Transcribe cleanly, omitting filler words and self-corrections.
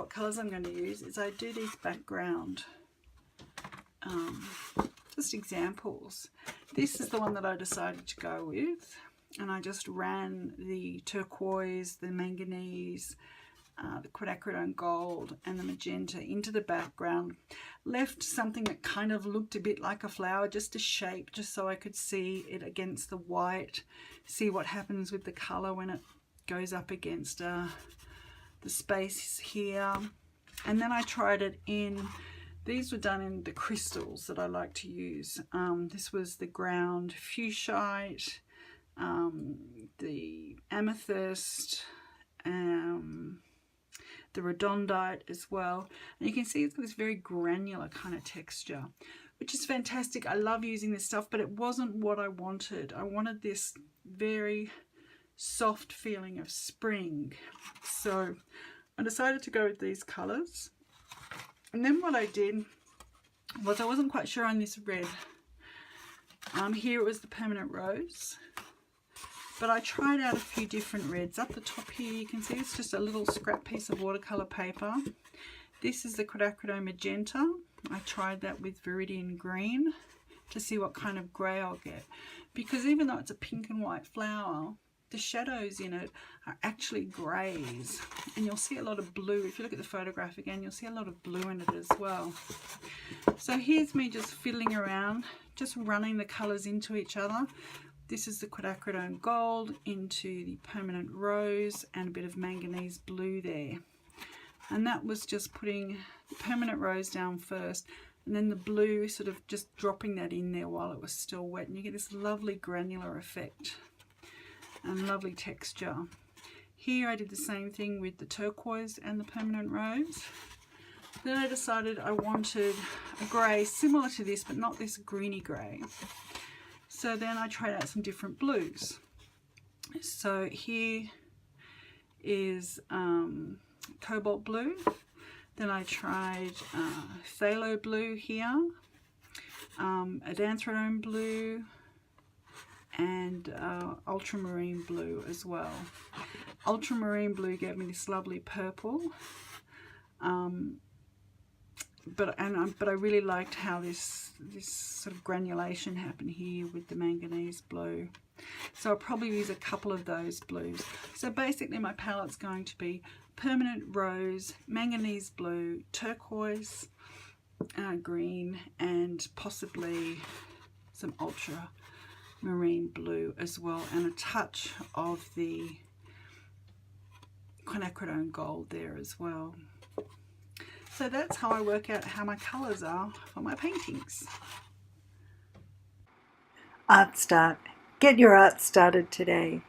what colours I'm going to use is I do these background just examples. This is the one that I decided to go with, and I just ran the turquoise, the manganese, the quinacridone gold and the magenta into the background, left something that kind of looked a bit like a flower, just a shape, just so I could see it against the white, see what happens with the colour when it goes up against the space here. And then I tried it in, these were done in the crystals that I like to use. This was the ground fuchsite, the amethyst, the redondite as well, and you can see it's got this very granular kind of texture, which is fantastic. I love using this stuff, but it wasn't what I wanted. I wanted this very soft feeling of spring, so I decided to go with these colors. And then what I did was, I wasn't quite sure on this red. Here it was the permanent rose, but I tried out a few different reds. Up the top here you can see it's just a little scrap piece of watercolour paper. This is the quinacridone magenta. I tried that with viridian green to see what kind of grey I'll get, because even though it's a pink and white flower, the shadows in it are actually greys, and you'll see a lot of blue. If you look at the photograph again, you'll see a lot of blue in it as well. So here's me just fiddling around, just running the colours into each other. This is the quinacridone gold into the permanent rose and a bit of manganese blue there. And that was just putting the permanent rose down first, and then the blue, sort of just dropping that in there while it was still wet. And you get this lovely granular effect and lovely texture. Here I did the same thing with the turquoise and the permanent rose. Then I decided I wanted a grey similar to this, but not this greeny grey. So then I tried out some different blues. So here is cobalt blue. Then I tried phthalo blue here, adanthronome blue, and ultramarine blue as well. Ultramarine blue gave me this lovely purple, but I really liked how this sort of granulation happened here with the manganese blue. So I'll probably use a couple of those blues. So basically my palette's going to be permanent rose, manganese blue, turquoise, green, and possibly some ultramarine blue as well, and a touch of the quinacridone gold there as well. So that's how I work out how my colours are for my paintings. ArtStart. Get your art started today.